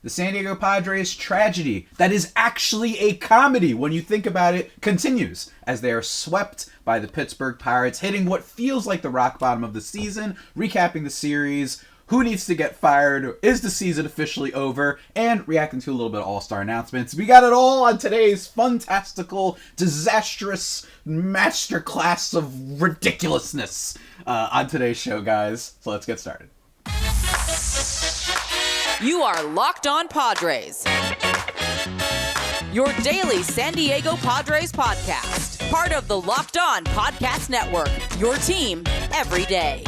The San Diego Padres tragedy that is actually a comedy when you think about it continues as they are swept by the Pittsburgh Pirates, hitting what feels like the rock bottom of the season, recapping the series, who needs to get fired, is the season officially over, and reacting to a little bit of all-star announcements. We got it all on today's fantastical, disastrous masterclass of ridiculousness on today's show, guys. So let's get started. You are Locked On Padres, your daily San Diego Padres podcast. Part of the Locked On Podcast Network, your team every day.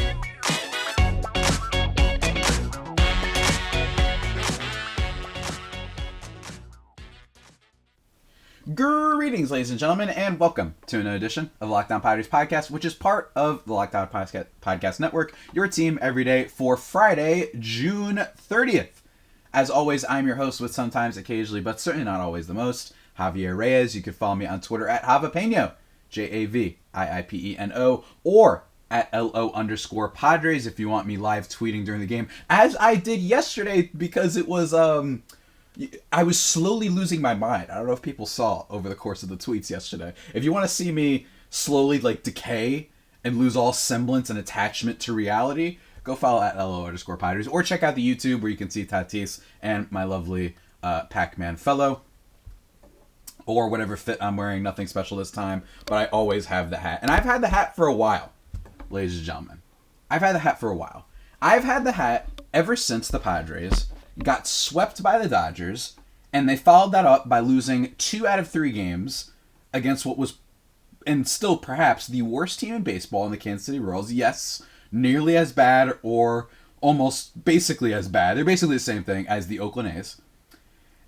Greetings, ladies and gentlemen, and welcome to another edition of Locked On Padres podcast, which is part of the Locked On Podcast Network, your team every day for Friday, June 30th. As always, I'm your host with sometimes, occasionally, but certainly not always the most, Javier Reyes. You can follow me on Twitter at Javapeno, Javiipeno, or at LO_Padres if you want me live tweeting during the game, as I did yesterday because it was, I was slowly losing my mind. I don't know if people saw over the course of the tweets yesterday. If you want to see me slowly, decay and lose all semblance and attachment to reality, go follow at LO_Padres, or check out the YouTube where you can see Tatis and my lovely Pac-Man fellow, or whatever fit I'm wearing. Nothing special this time, but I always have the hat. And I've had the hat for a while, ladies and gentlemen. I've had the hat for a while. I've had the hat ever since the Padres got swept by the Dodgers, and they followed that up by losing 2 out of 3 games against what was, and still perhaps, the worst team in baseball in the Kansas City Royals. Yes, nearly as bad or almost basically as bad. They're basically the same thing as the Oakland A's.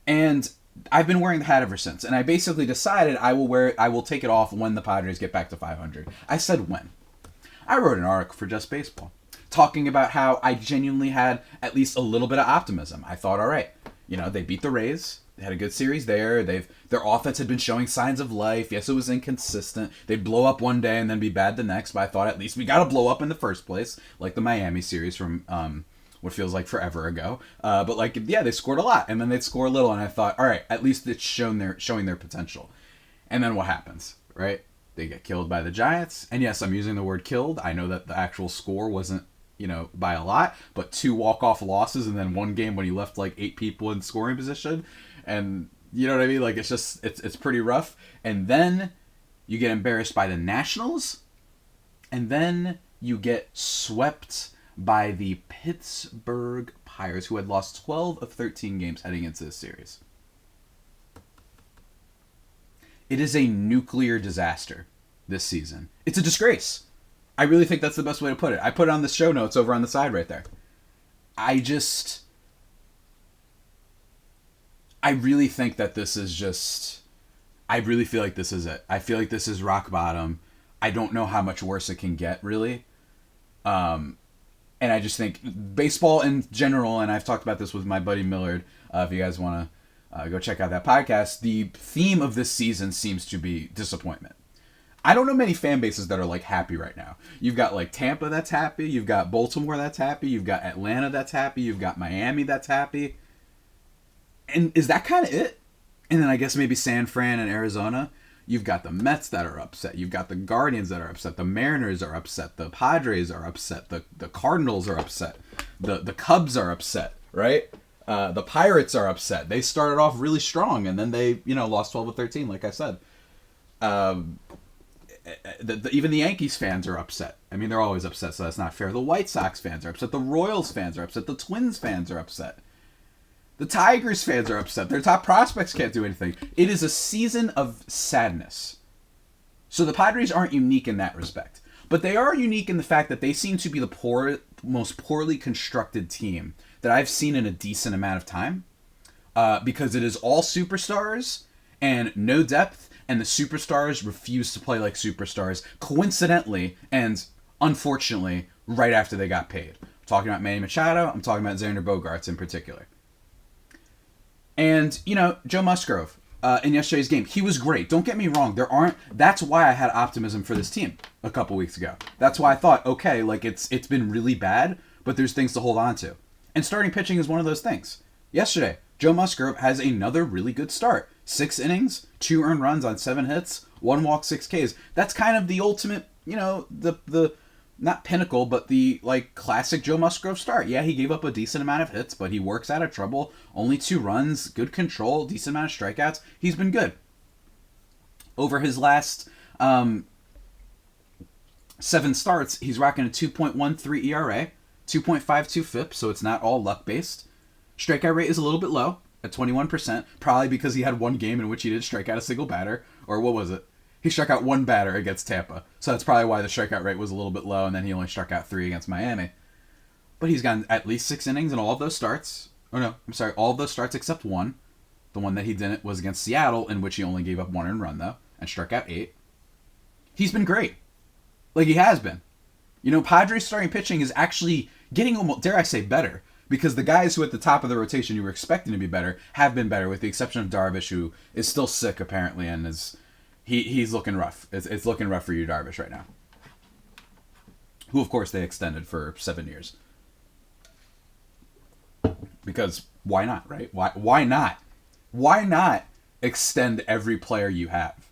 And I've been wearing the hat ever since. And I basically decided I will take it off when the Padres get back to 500. I said when. I wrote an article for Just Baseball talking about how I genuinely had at least a little bit of optimism. I thought, all right, they beat the Rays. They had a good series there. Their offense had been showing signs of life. Yes, it was inconsistent. They'd blow up one day and then be bad the next, but I thought at least we got to blow up in the first place, like the Miami series from what feels like forever ago. But they scored a lot, and then they'd score a little, and I thought, all right, at least it's showing their potential. And then what happens, right? They get killed by the Giants, and yes, I'm using the word killed. I know that the actual score wasn't, by a lot, but 2 walk-off losses, and then one game when you left 8 people in scoring position. And you know what I mean? It's pretty rough. And then you get embarrassed by the Nationals. And then you get swept by the Pittsburgh Pirates, who had lost 12 of 13 games heading into this series. It is a nuclear disaster this season. It's a disgrace. I really think that's the best way to put it. I put it on the show notes over on the side right there. I really think that this is just... I really feel like this is it. I feel like this is rock bottom. I don't know how much worse it can get, really. And I just think baseball in general, and I've talked about this with my buddy Millard, if you guys want to go check out that podcast, the theme of this season seems to be disappointment. I don't know many fan bases that are happy right now. You've got Tampa that's happy. You've got Baltimore that's happy. You've got Atlanta that's happy. You've got Miami that's happy. And is that kind of it? And then I guess maybe San Fran and Arizona. You've got the Mets that are upset. You've got the Guardians that are upset. The Mariners are upset. The Padres are upset. The Cardinals are upset. The Cubs are upset, right? The Pirates are upset. They started off really strong, and then they, lost 12 of 13, like I said. Even the Yankees fans are upset. I mean, they're always upset, so that's not fair. The White Sox fans are upset. The Royals fans are upset. The Twins fans are upset. The Tigers fans are upset. Their top prospects can't do anything. It is a season of sadness. So the Padres aren't unique in that respect. But they are unique in the fact that they seem to be the most poorly constructed team that I've seen in a decent amount of time. Because it is all superstars and no depth. And the superstars refuse to play like superstars, coincidentally and unfortunately, right after they got paid. I'm talking about Manny Machado. I'm talking about Xander Bogaerts in particular. And, Joe Musgrove, in yesterday's game, he was great. Don't get me wrong. That's why I had optimism for this team a couple weeks ago. That's why I thought, okay, it's been really bad, but there's things to hold on to. And starting pitching is one of those things. Yesterday, Joe Musgrove has another really good start. 6 innings, 2 earned runs on 7 hits, 1 walk, 6 Ks. That's kind of the ultimate, the not pinnacle, but the like classic Joe Musgrove start. Yeah, he gave up a decent amount of hits, but he works out of trouble. Only 2 runs, good control, decent amount of strikeouts. He's been good. Over his last 7 starts, he's rocking a 2.13 ERA, 2.52 FIP, so it's not all luck-based. Strikeout rate is a little bit low at 21%, probably because he had one game in which he didn't strike out a single batter, or what was it? He struck out 1 batter against Tampa, so that's probably why the strikeout rate was a little bit low, and then he only struck out 3 against Miami. But he's gotten at least 6 innings in all of those starts. All of those starts except one. The one that he didn't was against Seattle, in which he only gave up 1 earned run, though, and struck out 8. He's been great. Like he has been. Padres starting pitching is actually getting almost, dare I say, better. Because the guys who at the top of the rotation you were expecting to be better have been better, with the exception of Darvish, who is still sick apparently, and he's looking rough. It's looking rough for you, Darvish, right now. Who, of course, they extended for 7 years. Because why not, right? Why not? Why not extend every player you have?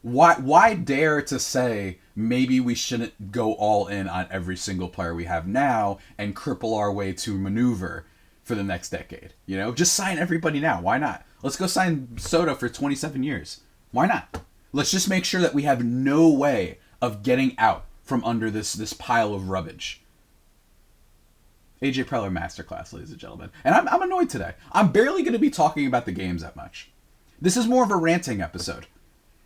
Why dare to say maybe we shouldn't go all in on every single player we have now and cripple our way to maneuver for the next decade? Just sign everybody now. Why not? Let's go sign Soto for 27 years. Why not? Let's just make sure that we have no way of getting out from under this pile of rubbish. AJ Preller masterclass, ladies and gentlemen. And I'm annoyed today. I'm barely going to be talking about the games that much. This is more of a ranting episode.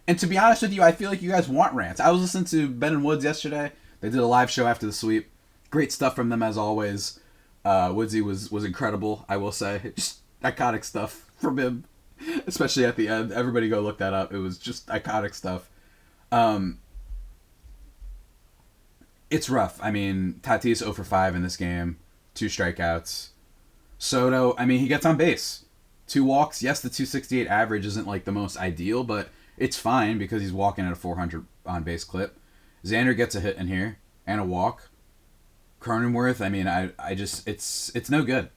And to be honest with you, I feel like you guys want rants. I was listening to Ben and Woods yesterday. They did a live show after the sweep. Great stuff from them as always. Woodsy was incredible, I will say. Just iconic stuff from him, especially at the end. Everybody go look that up. It was just iconic stuff. It's rough. I mean, Tatis 0 for 5 in this game. 2 strikeouts. Soto, he gets on base. 2 walks. Yes, the 268 average isn't like the most ideal, but it's fine because he's walking at a 400 on base clip. Xander gets a hit in here and a walk. Cronenworth, it's no good.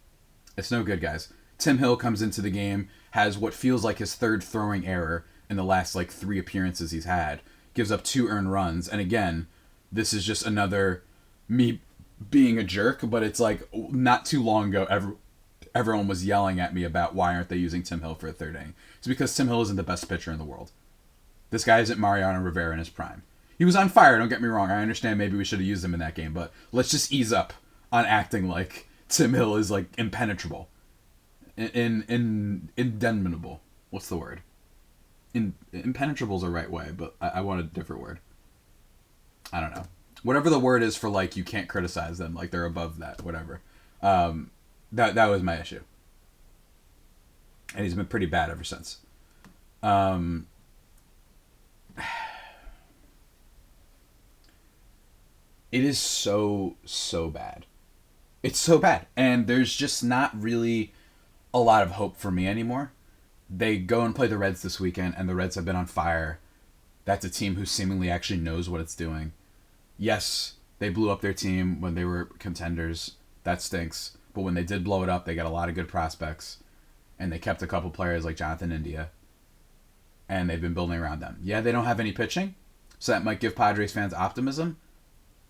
It's no good, guys. Tim Hill comes into the game, has what feels like his 3rd throwing error in the last 3 appearances he's had. Gives up 2 earned runs, and again, this is just another me being a jerk, but it's not too long ago everyone was yelling at me about why aren't they using Tim Hill for a 3rd inning. It's because Tim Hill isn't the best pitcher in the world. This guy isn't Mariano Rivera in his prime. He was on fire, don't get me wrong. I understand maybe we should have used him in that game, but let's just ease up on acting like Tim Hill is impenetrable. Indomitable. What's the word? Impenetrable is the right way, but I want a different word. I don't know. Whatever the word is for you can't criticize them, they're above that, whatever. That was my issue. And he's been pretty bad ever since. It is so bad. It's so bad. And there's just not really a lot of hope for me anymore. They go and play the Reds this weekend, and the Reds have been on fire. That's a team who seemingly actually knows what it's doing. Yes, they blew up their team when they were contenders. That stinks. But when they did blow it up, they got a lot of good prospects. And they kept a couple players like Jonathan India. And they've been building around them. Yeah, they don't have any pitching, so that might give Padres fans optimism.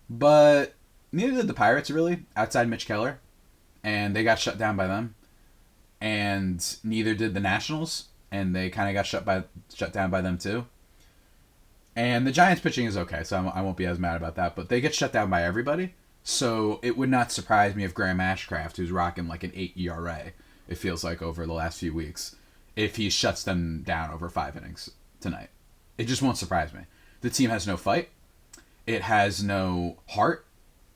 But neither did the Pirates, really, outside Mitch Keller. And they got shut down by them. And neither did the Nationals. And they kind of got shut down by them, too. And the Giants' pitching is okay, so I won't be as mad about that. But they get shut down by everybody. So it would not surprise me if Graham Ashcraft, who's rocking an 8 ERA, it feels like over the last few weeks, if he shuts them down over 5 innings tonight. It just won't surprise me. The team has no fight. It has no heart.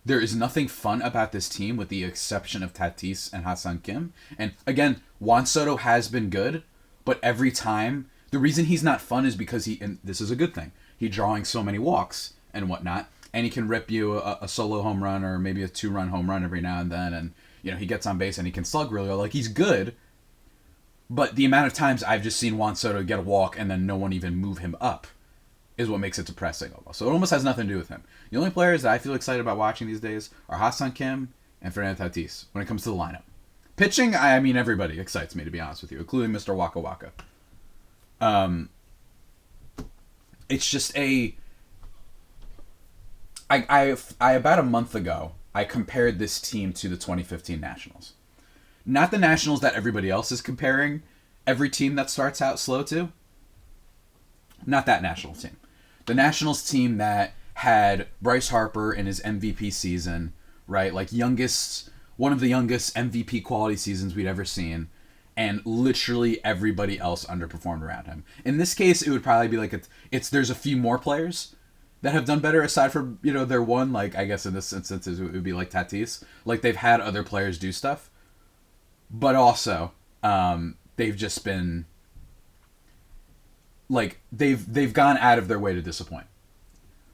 There is nothing fun about this team with the exception of Tatis and Ha-Seong Kim. And again, Juan Soto has been good, but every time, the reason he's not fun is because and this is a good thing, he's drawing so many walks and whatnot, and he can rip you a solo home run or maybe a 2-run home run every now and then, and he gets on base and he can slug really well. He's good, but the amount of times I've just seen Juan Soto get a walk and then no one even move him up is what makes it depressing almost. So it almost has nothing to do with him. The only players that I feel excited about watching these days are Ha-Seong Kim and Fernando Tatis when it comes to the lineup. Pitching, I mean, everybody excites me, to be honest with you, including Mr. Waka Waka. It's just I about a month ago, I compared this team to the 2015 Nationals. Not the Nationals that everybody else is comparing every team that starts out slow to. Not that Nationals team. The Nationals team that had Bryce Harper in his MVP season, right? Like one of the youngest MVP quality seasons we'd ever seen, and literally everybody else underperformed around him. In this case, it would probably be like there's a few more players that have done better aside from, their one, like, I guess in this instance it would be like Tatis. Like, they've had other players do stuff, but also they've just been like they've gone out of their way to disappoint.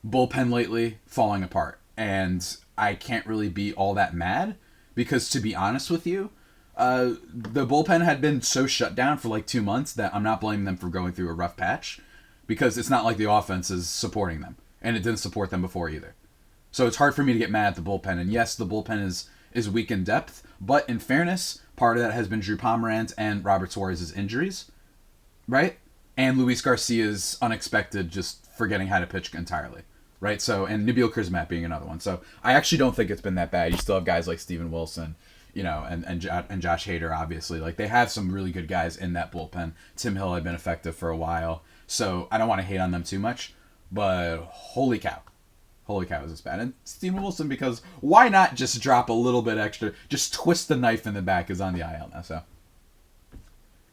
Bullpen lately falling apart, and I can't really be all that mad because, to be honest with you, the bullpen had been so shut down for like 2 months that I'm not blaming them for going through a rough patch, because it's not like the offense is supporting them, and it didn't support them before either. So it's hard for me to get mad at the bullpen. And yes, the bullpen is weak in depth, but in fairness, part of that has been Drew Pomeranz and Robert Suarez's injuries, right? And Luis Garcia's unexpected just forgetting how to pitch entirely, right? So, and Nabil Crismatt being another one. So I actually don't think it's been that bad. You still have guys like Steven Wilson, and Josh Hader, obviously. Like, they have some really good guys in that bullpen. Tim Hill had been effective for a while, so I don't want to hate on them too much, but holy cow. Holy cow, is this bad. And Steven Wilson, because why not just drop a little bit extra? Just twist the knife in the back, is on the IL now, so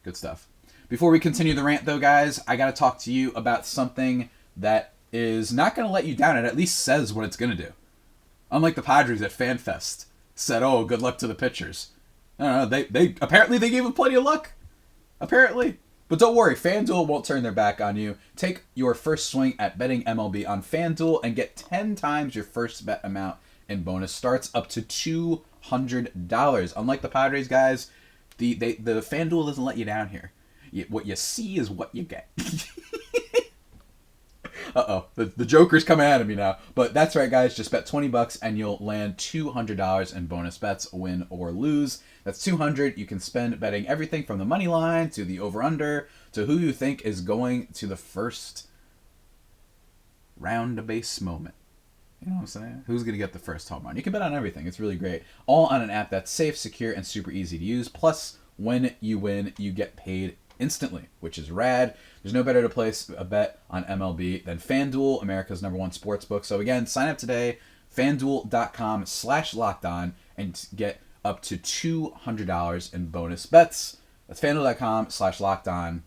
good stuff. Before we continue the rant, though, guys, I got to talk to you about something that is not going to let you down. It at least says what it's going to do. Unlike the Padres at FanFest said, oh, good luck to the pitchers. I don't know, they apparently they gave him plenty of luck. Apparently. But don't worry, FanDuel won't turn their back on you. Take your first swing at betting MLB on FanDuel and get 10 times your first bet amount in bonus. Starts up to $200. Unlike the Padres, guys, the FanDuel doesn't let you down here. What you see is what you get. Uh-oh, the Joker's coming at me now. But that's right, guys. Just bet $20 and you'll land $200 in bonus bets, win or lose. That's $200 you can spend betting everything from the money line to the over-under to who you think is going to the first round of base moment. You know what I'm saying? Who's going to get the first home run? You can bet on everything. It's really great. All on an app that's safe, secure, and super easy to use. Plus, when you win, you get paid instantly, which is rad. There's no better to place a bet on MLB than FanDuel, America's #1 sportsbook. So again, sign up today, FanDuel.com/lockedon, and get up to $200 in bonus bets. That's FanDuel.com/lockedon.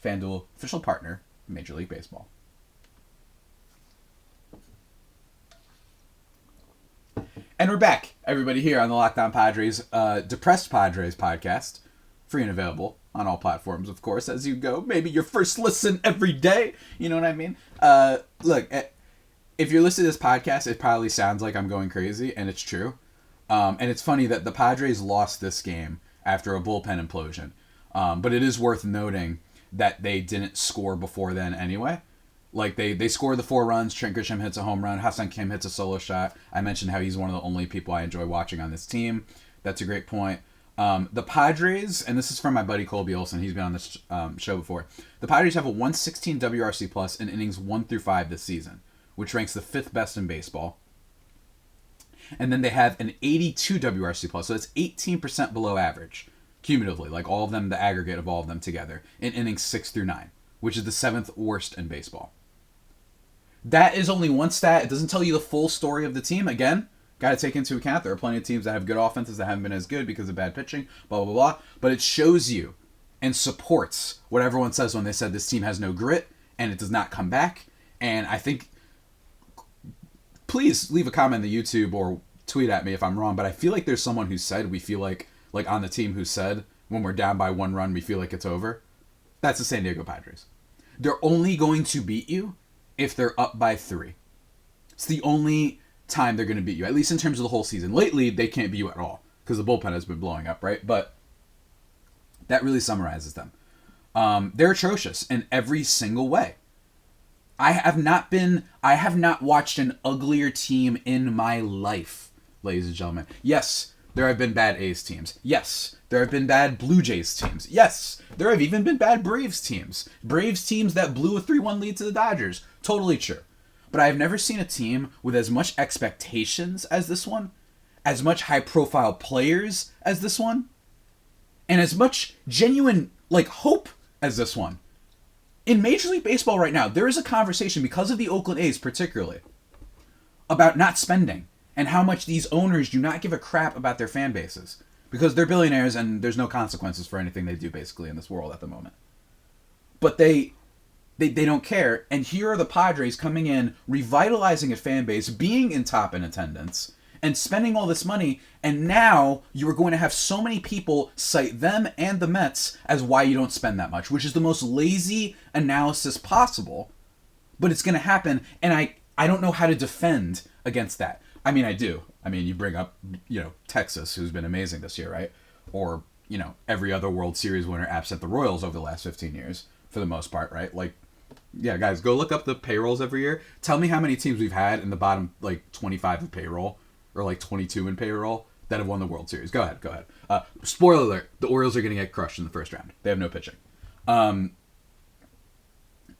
FanDuel, official partner, Major League Baseball. And we're back, everybody, here on the Locked On Padres, Depressed Padres podcast. Free and available on all platforms, of course, as you go. Maybe your first listen every day. You know what I mean? Look, if you're listening to this podcast, it probably sounds like I'm going crazy, and it's true. And it's funny that the Padres lost this game after a bullpen implosion. But it is worth noting that they didn't score before then anyway. Like, they scored the 4 runs. Trent Grisham hits a home run. Ha-Seong Kim hits a solo shot. I mentioned how he's one of the only people I enjoy watching on this team. That's a great point. The Padres, and this is from my buddy Colby Olson, he's been on this show before. The Padres have a 116 WRC plus in innings 1 through 5 this season, which ranks the 5th best in baseball. And then they have an 82 WRC plus, so that's 18% below average, cumulatively, like all of them, the aggregate of all of them together, in innings 6 through 9, which is the 7th worst in baseball. That is only one stat. It doesn't tell you the full story of the team. Again, got to take into account there are plenty of teams that have good offenses that haven't been as good because of bad pitching, blah, blah, blah. But it shows you and supports what everyone says when they said this team has no grit and it does not come back. And I think, please leave a comment in the YouTube or tweet at me if I'm wrong, but I feel like there's someone who said we feel like on the team who said when we're down by 1 run, we feel like it's over. That's the San Diego Padres. They're only going to beat you if they're up by 3. It's the only time they're going to beat you, at least in terms of the whole season. Lately, they can't beat you at all because the bullpen has been blowing up, right? But that really summarizes them. They're atrocious in every single way. I have not watched an uglier team in my life, ladies and gentlemen. Yes, there have been bad A's teams. Yes, there have been bad Blue Jays teams. Yes, there have even been bad Braves teams. Braves teams that blew a 3-1 lead to the Dodgers. Totally true. But I've never seen a team with as much expectations as this one, as much high-profile players as this one, and as much genuine, hope as this one. In Major League Baseball right now, there is a conversation, because of the Oakland A's particularly, about not spending and how much these owners do not give a crap about their fan bases. Because they're billionaires and there's no consequences for anything they do basically in this world at the moment. But they don't care. And here are the Padres coming in, revitalizing a fan base, being in top in attendance, and spending all this money. And now you are going to have so many people cite them and the Mets as why you don't spend that much, which is the most lazy analysis possible. But it's going to happen. And I don't know how to defend against that. I mean, I do. I mean, you bring up, Texas, who's been amazing this year, right? Or, every other World Series winner absent the Royals over the last 15 years, for the most part, right? Yeah, guys, go look up the payrolls every year. Tell me how many teams we've had in the bottom, 25 of payroll, or 22 in payroll, that have won the World Series. Go ahead. Spoiler alert, the Orioles are going to get crushed in the first round. They have no pitching.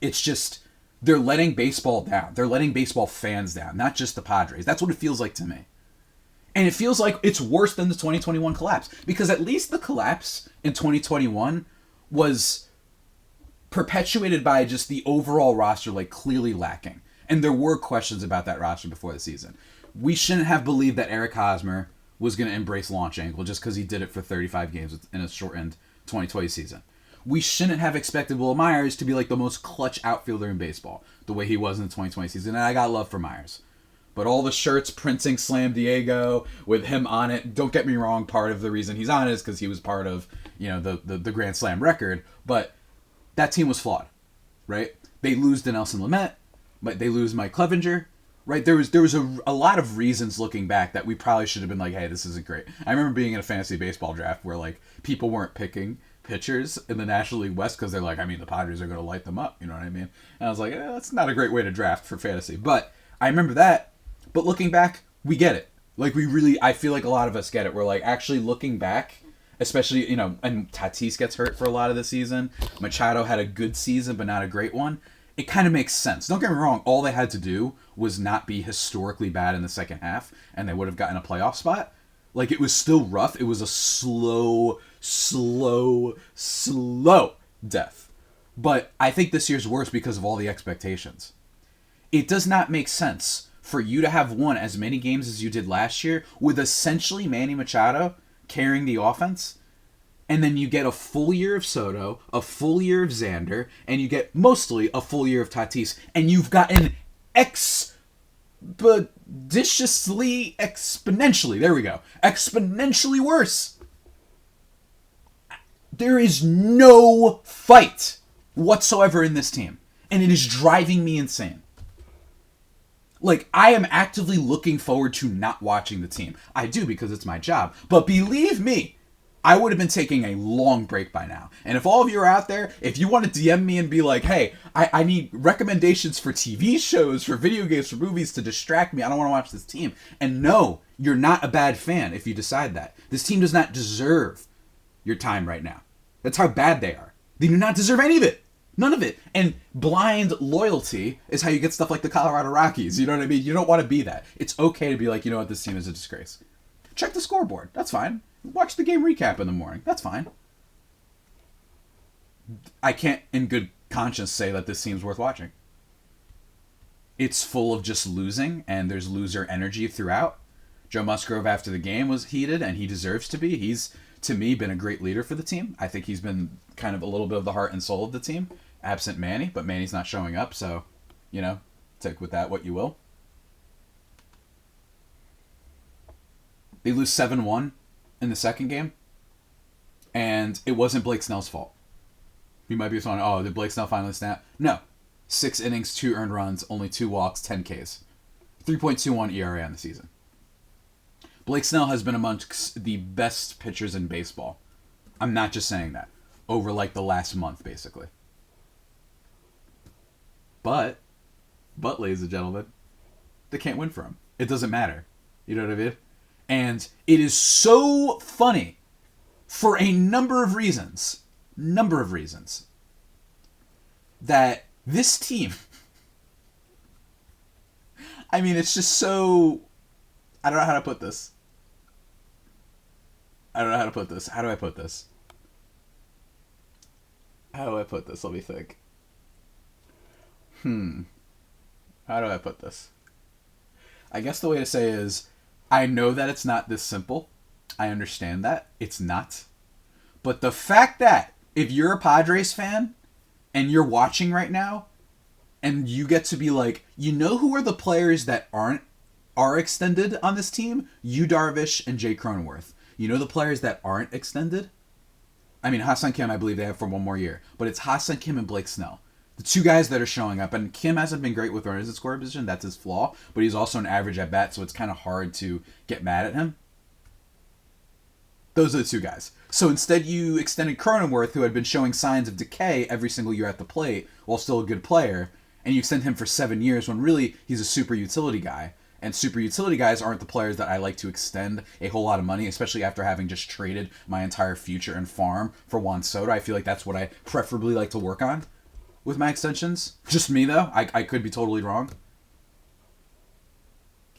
It's just... they're letting baseball down. They're letting baseball fans down, not just the Padres. That's what it feels like to me. And it feels like it's worse than the 2021 collapse. Because at least the collapse in 2021 was perpetuated by just the overall roster, clearly lacking. And there were questions about that roster before the season. We shouldn't have believed that Eric Hosmer was going to embrace launch angle just because he did it for 35 games in a shortened 2020 season. We shouldn't have expected Will Myers to be the most clutch outfielder in baseball, the way he was in the 2020 season. And I got love for Myers. But all the shirts printing Slam Diego with him on it, don't get me wrong, part of the reason he's on it is because he was part of, the Grand Slam record. But that team was flawed, right? They lose Dinelson Lamet, but they lose Mike Clevenger, right? There was a lot of reasons looking back that we probably should have been hey, this isn't great. I remember being in a fantasy baseball draft where people weren't picking pitchers in the National League West because they're the Padres are going to light them up, you know what I mean? And I was that's not a great way to draft for fantasy. But I remember that. But looking back, we get it. I feel like a lot of us get it. We're actually looking back, especially, and Tatis gets hurt for a lot of the season. Machado had a good season, but not a great one. It kind of makes sense. Don't get me wrong. All they had to do was not be historically bad in the second half, and they would have gotten a playoff spot. It was still rough. It was a slow death. But I think this year's worse because of all the expectations. It does not make sense for you to have won as many games as you did last year with essentially Manny Machado carrying the offense, and then you get a full year of Soto, a full year of Xander, and you get mostly a full year of Tatis, and you've gotten exponentially worse. There is no fight whatsoever in this team, and it is driving me insane. I am actively looking forward to not watching the team. I do because it's my job. But believe me, I would have been taking a long break by now. And if all of you are out there, if you want to DM me and be hey, I need recommendations for TV shows, for video games, for movies to distract me. I don't want to watch this team. And no, you're not a bad fan if you decide that. This team does not deserve your time right now. That's how bad they are. They do not deserve any of it. None of it. And blind loyalty is how you get stuff like the Colorado Rockies. You know what I mean? You don't want to be that. It's okay to be you know what, this team is a disgrace. Check the scoreboard. That's fine. Watch the game recap in the morning. That's fine. I can't, in good conscience, say that this team's worth watching. It's full of just losing, and there's loser energy throughout. Joe Musgrove, after the game, was heated, and he deserves to be. He's, to me, been a great leader for the team. I think he's been kind of a little bit of the heart and soul of the team, absent Manny, but Manny's not showing up, so, take with that what you will. They lose 7-1 in the second game, and it wasn't Blake Snell's fault. You might be saying, did Blake Snell finally snap? No. 6 innings, 2 earned runs, only 2 walks, 10 Ks. 3.21 ERA on the season. Blake Snell has been amongst the best pitchers in baseball. I'm not just saying that. Over the last month, basically. But, ladies and gentlemen, they can't win for him. It doesn't matter. You know what I mean? And it is so funny for a number of reasons, that this team, I mean, it's just so, I don't know how to put this. How do I put this? Let me think. How do I put this? I guess the way to say is, I know that it's not this simple. I understand that. It's not. But the fact that if you're a Padres fan and you're watching right now and you get to be like, you know who are the players that are extended on this team? Yu Darvish and Jay Cronenworth. You know the players that aren't extended? I mean, Ha-Seong Kim, I believe they have for one more year. But it's Ha-Seong Kim and Blake Snell. The two guys that are showing up. And Kim hasn't been great with runners in scoring position. That's his flaw. But he's also an average at bat, so it's kind of hard to get mad at him. Those are the two guys. So instead you extended Cronenworth, who had been showing signs of decay every single year at the plate, while still a good player, and you extend him for 7 years when really he's a super utility guy. And super utility guys aren't the players that I like to extend a whole lot of money, especially after having just traded my entire future and farm for Juan Soto. I feel like that's what I preferably like to work on with my extensions. Just me, though. I could be totally wrong.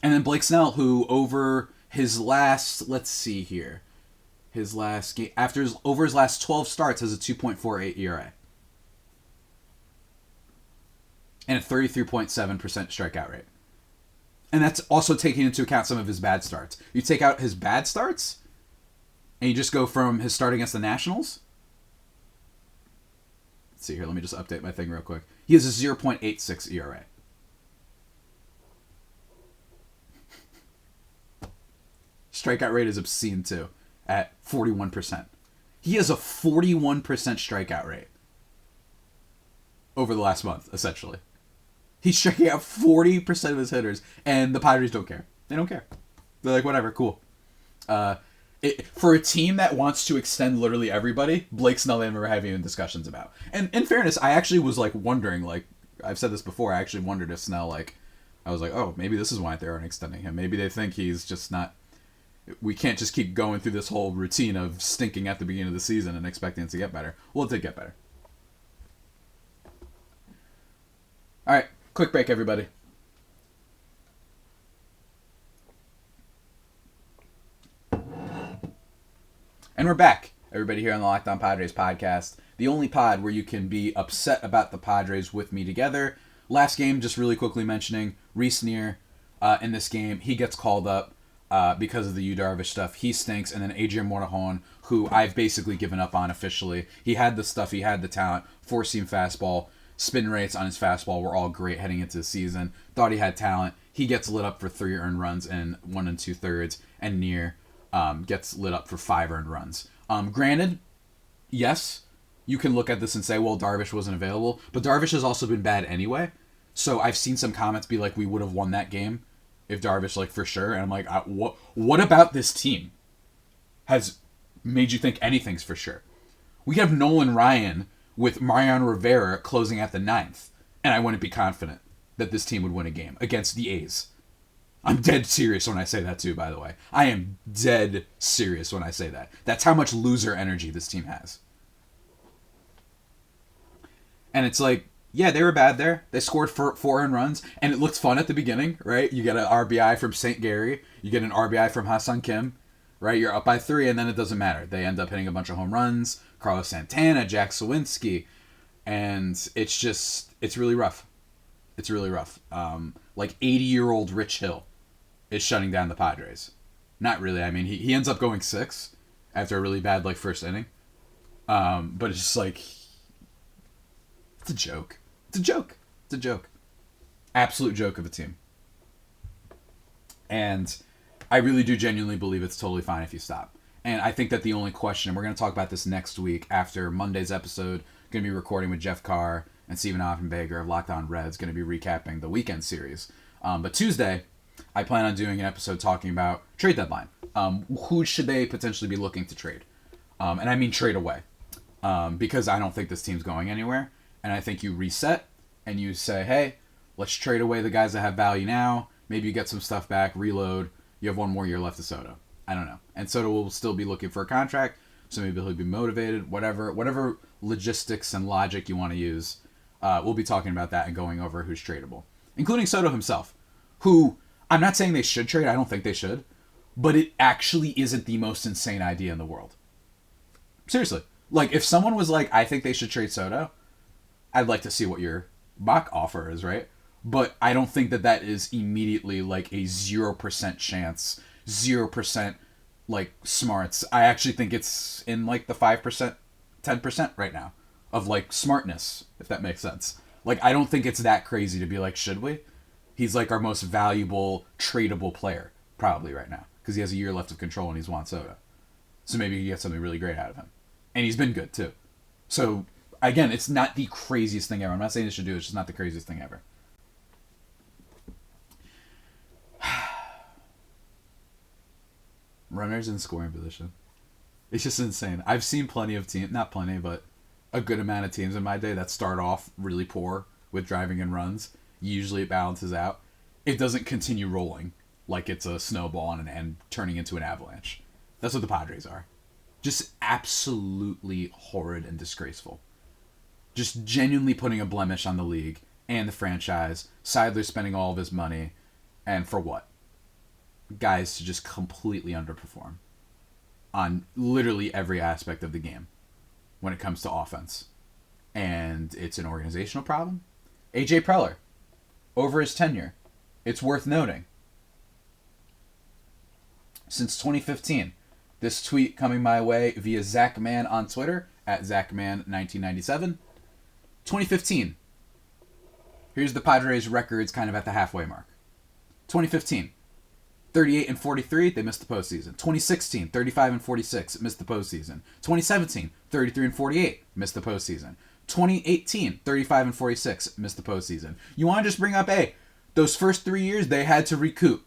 And then Blake Snell, who over his last, let's see here, his last game, over his last 12 starts has a 2.48 ERA. And a 33.7% strikeout rate. And that's also taking into account some of his bad starts. You take out his bad starts, and you just go from his start against the Nationals. Let's see here, let me just update my thing real quick. He has a 0.86 ERA. Strikeout rate is obscene, too, at 41%. He has a 41% strikeout rate over the last month, essentially. He's striking out 40% of his hitters, and the Padres don't care. They don't care. They're like, whatever, cool. For a team that wants to extend literally everybody, Blake Snell they never have even discussions about. And in fairness, I actually was like wondering, like, I've said this before, I actually wondered if Snell, like, I was like, oh, maybe this is why they aren't extending him. Maybe they think he's just not, we can't just keep going through this whole routine of stinking at the beginning of the season and expecting it to get better. Well, it did get better. All right. Quick break, everybody. And we're back. Everybody here on the Locked On Padres podcast. The only pod where you can be upset about the Padres with me together. Last game, just really quickly mentioning, Reese Neer in this game, he gets called up because of the Yu Darvish stuff. He stinks. And then Adrian Morejon, who I've basically given up on officially. He had the stuff, he had the talent, four-seam fastball. Spin rates on his fastball were all great heading into the season. Thought he had talent. He gets lit up for 3 earned runs in 1 2/3, and Neer gets lit up for 5 earned runs. Granted, yes, you can look at this and say, well, Darvish wasn't available, but Darvish has also been bad anyway. So I've seen some comments be like, we would have won that game if Darvish, like, for sure. And I'm like, what about this team has made you think anything's for sure? We have Nolan Ryan with Mariano Rivera closing at the 9th, and I wouldn't be confident that this team would win a game against the A's. I'm dead serious when I say that, too, by the way. I am dead serious when I say that. That's how much loser energy this team has. And it's like, yeah, they were bad there. They scored 4 earned runs, and it looked fun at the beginning, right? You get an RBI from St. Gary. You get an RBI from Ha-Seong Kim, right? You're up by 3, and then it doesn't matter. They end up hitting a bunch of home runs. Carlos Santana, Jack Sawinski, and it's really rough. It's really rough. Like 80-year-old Rich Hill is shutting down the Padres. Not really. I mean, he ends up going 6 after a really bad, like, first inning. But it's just like, it's a joke. It's a joke. It's a joke. Absolute joke of a team. And I really do genuinely believe it's totally fine if you stop. And I think that the only question, and we're going to talk about this next week after Monday's episode, going to be recording with Jeff Carr and Steven Offenbaker of Locked On Reds, going to be recapping the weekend series. But Tuesday, I plan on doing an episode talking about trade deadline. Who should they potentially be looking to trade? And I mean trade away. Because I don't think this team's going anywhere. And I think you reset and you say, hey, let's trade away the guys that have value now. Maybe you get some stuff back, reload, You have 1 more year left of Soto. I don't know. And Soto will still be looking for a contract, so maybe he'll be motivated. Whatever logistics and logic you want to use, we'll be talking about that and going over who's tradable, including Soto himself, who I'm not saying they should trade. I don't think they should, but it actually isn't the most insane idea in the world. Seriously. Like, if someone was like, I think they should trade Soto, I'd like to see what your mock offer is, right? But I don't think that is immediately like a 0% chance, 0% like smarts. I actually think it's in like the 5%, 10% right now of like smartness, if that makes sense. Like, I don't think it's that crazy to be like, should we? He's like our most valuable, tradable player probably right now because he has a year left of control and he's Juan Soto. So maybe you get something really great out of him. And he's been good too. So again, it's not the craziest thing ever. I'm not saying they should do it. It's just not the craziest thing ever. Runners in scoring position. It's just insane. I've seen plenty of teams, not plenty, but a good amount of teams in my day that start off really poor with driving and runs. Usually it balances out. It doesn't continue rolling like it's a snowball and turning into an avalanche. That's what the Padres are. Just absolutely horrid and disgraceful. Just genuinely putting a blemish on the league and the franchise. Seidler spending all of his money. And for what? Guys to just completely underperform on literally every aspect of the game when it comes to offense. And it's an organizational problem. AJ Preller, over his tenure, it's worth noting. Since 2015, this tweet coming my way via Zach Mann on Twitter, at ZachMann1997. 2015. Here's the Padres records kind of at the halfway mark. 2015. 38 and 43, they missed the postseason. 2016, 35 and 46, missed the postseason. 2017, 33 and 48, missed the postseason. 2018, 35 and 46, missed the postseason. You want to just bring up, hey, those first 3 years they had to recoup.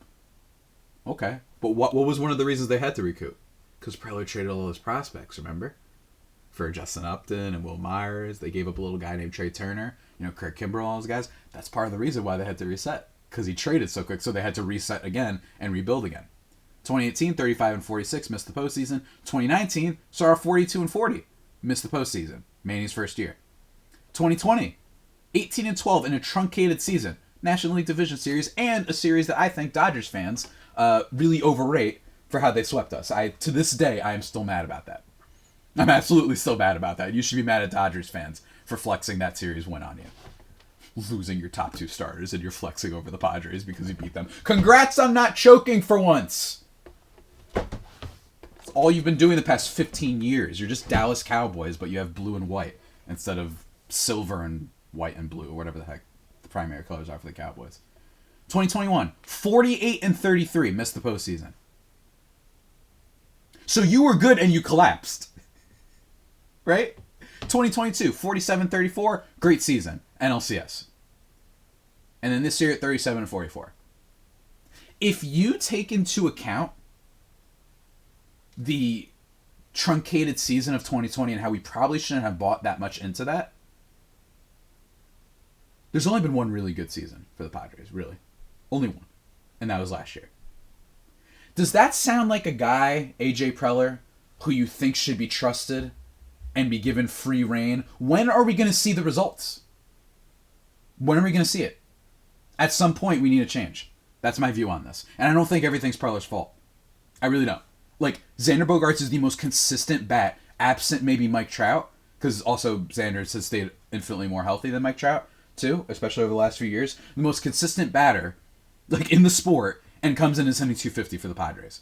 Okay, but what was one of the reasons they had to recoup? Because Preller traded all those prospects, remember? For Justin Upton and Will Myers. They gave up a little guy named Trey Turner. Craig Kimbrell, all those guys. That's part of the reason why they had to reset. Because he traded so quick, so they had to reset again and rebuild again. 2018, 35 and 46, missed the postseason. 2019, saw 42 and 40, missed the postseason. Manny's first year. 2020, 18 and 12 in a truncated season. National League Division Series, and a series that I think Dodgers fans really overrate for how they swept us. To this day, I am still mad about that. I'm absolutely still mad about that. You should be mad at Dodgers fans for flexing that series win on you. Losing your top 2 starters and you're flexing over the Padres because you beat them. Congrats on not choking for once. It's all you've been doing the past 15 years. You're just Dallas Cowboys, but you have blue and white instead of silver and white and blue, or whatever the heck the primary colors are for the Cowboys. 2021, 48 and 33, missed the postseason. So you were good and you collapsed. Right? 2022, 47-34, great season. NLCS. And then this year at 37 and 44. If you take into account the truncated season of 2020 and how we probably shouldn't have bought that much into that, there's only been one really good season for the Padres, really. Only one. And that was last year. Does that sound like a guy, AJ Preller, who you think should be trusted and be given free reign? When are we going to see the results? When are we going to see it? At some point, we need a change. That's my view on this. And I don't think everything's Preller's fault. I really don't. Like, Xander Bogaerts is the most consistent bat, absent maybe Mike Trout, because also Xander has stayed infinitely more healthy than Mike Trout, too, especially over the last few years. The most consistent batter, like, in the sport, and comes in as hitting .250 for the Padres.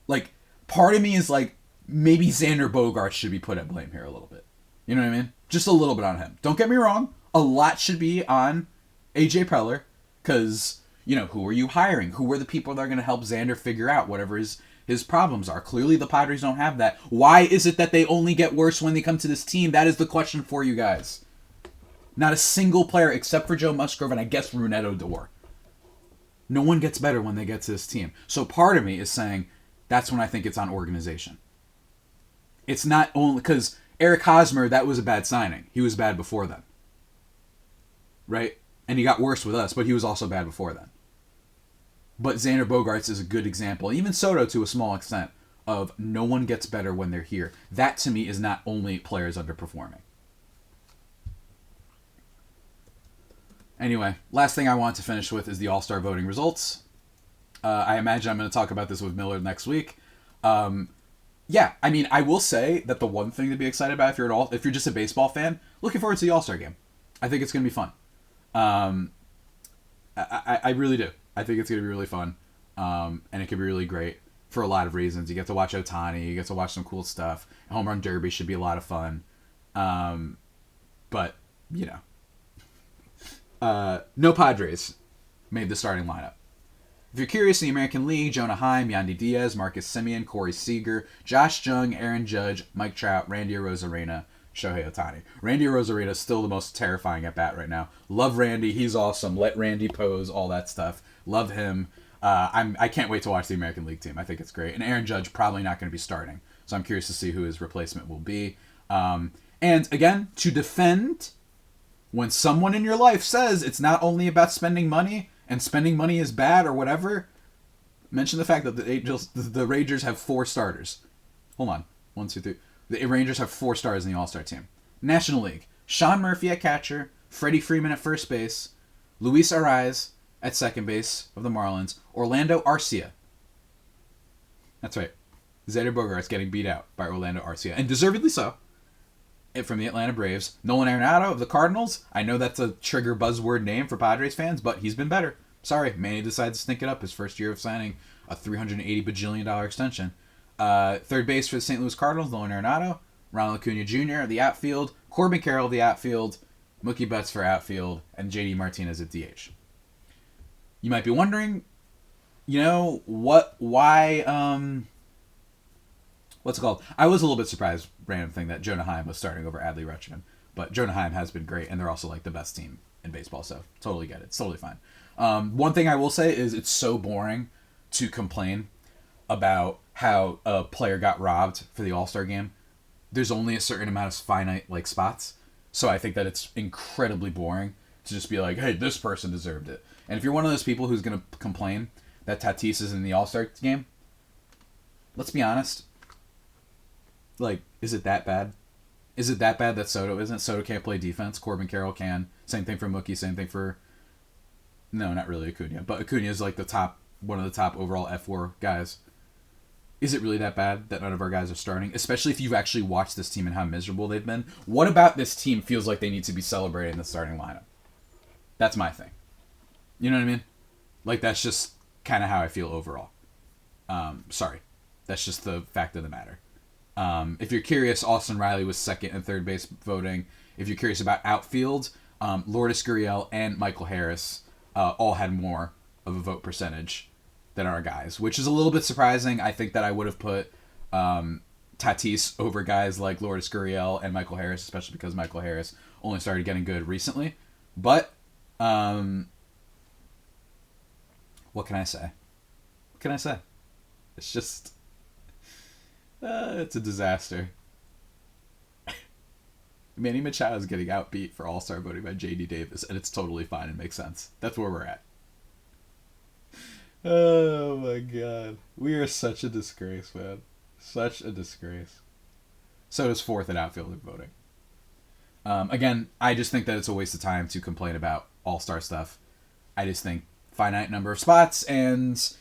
Like, part of me is like, maybe Xander Bogaerts should be put at blame here a little bit. You know what I mean? Just a little bit on him. Don't get me wrong. A lot should be on AJ Preller, because, who are you hiring? Who are the people that are going to help Xander figure out whatever his problems are? Clearly the Padres don't have that. Why is it that they only get worse when they come to this team? That is the question for you guys. Not a single player except for Joe Musgrove and I guess Rougned Odor. No one gets better when they get to this team. So part of me is saying that's when I think it's on organization. It's not only because Eric Hosmer, that was a bad signing. He was bad before then. Right? And he got worse with us, but he was also bad before then. But Xander Bogaerts is a good example, even Soto to a small extent, of no one gets better when they're here. That, to me, is not only players underperforming. Anyway, last thing I want to finish with is the All-Star voting results. I imagine I'm going to talk about this with Miller next week. Yeah, I mean, I will say that the one thing to be excited about if you're just a baseball fan, looking forward to the All-Star game. I think it's going to be fun. I really do. I think it's going to be really fun. And it could be really great for a lot of reasons. You get to watch Ohtani. You get to watch some cool stuff. Home Run Derby should be a lot of fun. But, you know. No Padres made the starting lineup. If you're curious, in the American League, Jonah Heim, Yandy Diaz, Marcus Semien, Corey Seager, Josh Jung, Aaron Judge, Mike Trout, Randy Arozarena, Shohei Ohtani. Randy Arozarena is still the most terrifying at bat right now. Love Randy. He's awesome. Let Randy pose, all that stuff. Love him. I can't wait to watch the American League team. I think it's great. And Aaron Judge probably not going to be starting. So I'm curious to see who his replacement will be. And again, to defend, when someone in your life says it's not only about spending money and spending money is bad or whatever, mention the fact that the Rangers have 4 starters. Hold on. 1, 2, 3. The Rangers have 4 stars in the All-Star team. National League. Sean Murphy at catcher, Freddie Freeman at first base, Luis Arraez at second base of the Marlins, Orlando Arcia. That's right. Xander Bogaerts getting beat out by Orlando Arcia, and deservedly so. From the Atlanta Braves. Nolan Arenado of the Cardinals. I know that's a trigger buzzword name for Padres fans, but he's been better. Sorry, Manny decided to stink it up his first year of signing a $380 bajillion extension. Third base for the St. Louis Cardinals, Nolan Arenado. Ronald Acuna Jr. of the outfield. Corbin Carroll of the outfield. Mookie Betts for outfield. And JD Martinez at DH. You might be wondering, what's it called? I was a little bit surprised, random thing, that Jonah Heim was starting over Adley Rutschman. But Jonah Heim has been great, and they're also like the best team in baseball, so totally get it. It's totally fine. One thing I will say is it's so boring to complain about how a player got robbed for the All-Star game. There's only a certain amount of finite spots, so I think that it's incredibly boring to just be like, hey, this person deserved it. And if you're one of those people who's going to complain that Tatis is in the All-Star game, let's be honest. Is it that bad? Is it that bad that Soto isn't? Soto can't play defense. Corbin Carroll can. Same thing for Mookie. Same thing for... No, not really Acuna. But Acuna is one of the top overall F4 guys. Is it really that bad that none of our guys are starting? Especially if you've actually watched this team and how miserable they've been. What about this team feels like they need to be celebrating the starting lineup? That's my thing. You know what I mean? That's just kind of how I feel overall. Sorry. That's just the fact of the matter. If you're curious, Austin Riley was second and third base voting. If you're curious about outfield, Lourdes Gurriel and Michael Harris all had more of a vote percentage than our guys, which is a little bit surprising. I think that I would have put Tatis over guys like Lourdes Gurriel and Michael Harris, especially because Michael Harris only started getting good recently. But what can I say? What can I say? It's just... it's a disaster. Manny Machado is getting outbeat for All-Star voting by J.D. Davis, and it's totally fine and makes sense. That's where we're at. Oh my god. We are such a disgrace, man. Such a disgrace. So does fourth in outfielder voting. Again, I just think that it's a waste of time to complain about All-Star stuff. I just think finite number of spots, and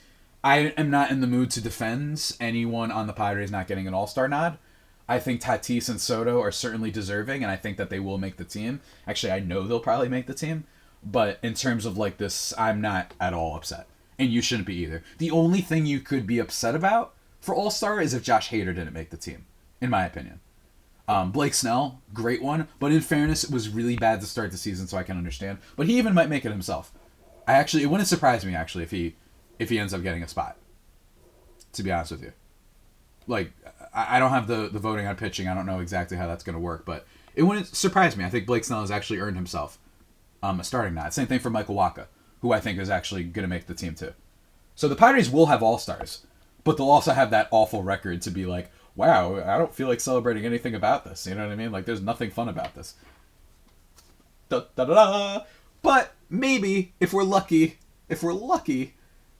I am not in the mood to defend anyone on the Padres not getting an All-Star nod. I think Tatis and Soto are certainly deserving, and I think that they will make the team. Actually, I know they'll probably make the team. But in terms of this, I'm not at all upset. And you shouldn't be either. The only thing you could be upset about for All-Star is if Josh Hader didn't make the team, in my opinion. Blake Snell, great one. But in fairness, it was really bad to start the season, so I can understand. But he even might make it himself. It wouldn't surprise me, actually, if he ends up getting a spot, to be honest with you. I don't have the voting on pitching. I don't know exactly how that's going to work, but it wouldn't surprise me. I think Blake Snell has actually earned himself a starting nod. Same thing for Michael Wacha, who I think is actually going to make the team too. So the Padres will have All-Stars, but they'll also have that awful record to be like, wow, I don't feel like celebrating anything about this. You know what I mean? There's nothing fun about this. Da, da, da, da. But maybe, if we're lucky,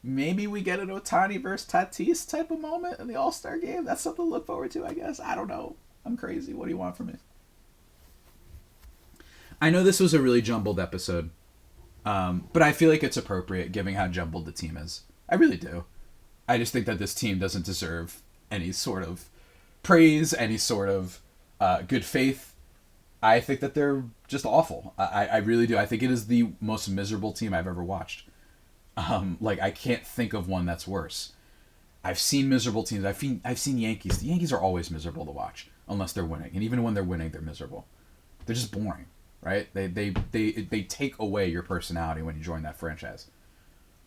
maybe we get an Ohtani versus Tatis type of moment in the All-Star game. That's something to look forward to, I guess. I don't know. I'm crazy. What do you want from me? I know this was a really jumbled episode, but I feel like it's appropriate given how jumbled the team is. I really do. I just think that this team doesn't deserve any sort of praise, any sort of good faith. I think that they're just awful. I really do. I think it is the most miserable team I've ever watched. I can't think of one that's worse. I've seen miserable teams. I've seen Yankees. The Yankees are always miserable to watch unless they're winning, and even when they're winning, they're miserable. They're just boring, right? They take away your personality when you join that franchise.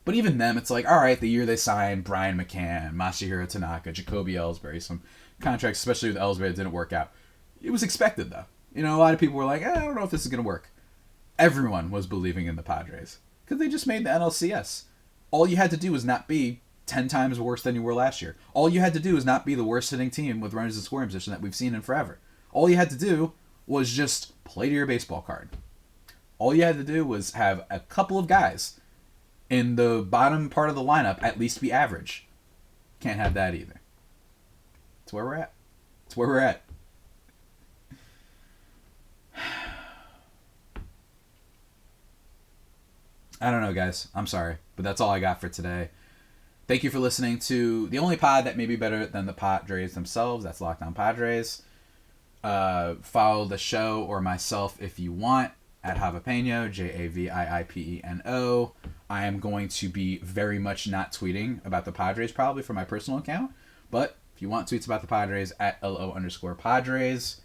But even them, it's like, all right, the year they signed Brian McCann, Masahiro Tanaka, Jacoby Ellsbury, some contracts, especially with Ellsbury, that didn't work out. It was expected, though. A lot of people were like, I don't know if this is going to work. Everyone was believing in the Padres because they just made the NLCS. All you had to do was not be 10 times worse than you were last year. All you had to do was not be the worst hitting team with runners in scoring position that we've seen in forever. All you had to do was just play to your baseball card. All you had to do was have a couple of guys in the bottom part of the lineup at least be average. Can't have that either. It's where we're at. It's where we're at. I don't know, guys. I'm sorry, but that's all I got for today. Thank you for listening to the only pod that may be better than the Padres themselves. That's Locked On Padres. Follow the show or myself if you want at Javipeno, Javiipeno. I am going to be very much not tweeting about the Padres probably for my personal account, but if you want tweets about the Padres, at @LO_Padres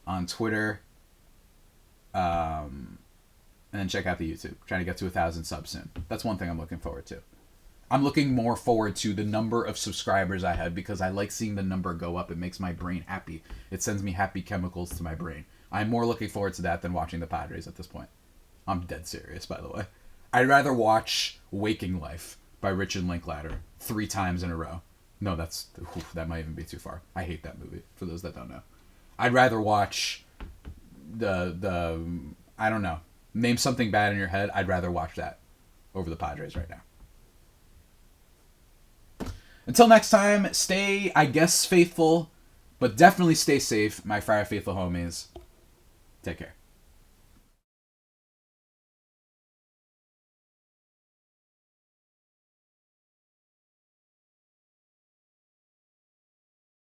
on Twitter. And then check out the YouTube. Trying to get to 1,000 subs soon. That's one thing I'm looking forward to. I'm looking more forward to the number of subscribers I have because I like seeing the number go up. It makes my brain happy. It sends me happy chemicals to my brain. I'm more looking forward to that than watching the Padres at this point. I'm dead serious, by the way. I'd rather watch Waking Life by Richard Linklater 3 times in a row. No, that might even be too far. I hate that movie, for those that don't know. I'd rather watch I don't know. Name something bad in your head. I'd rather watch that over the Padres right now. Until next time, stay, I guess, faithful, but definitely stay safe, my Friar Faithful homies. Take care.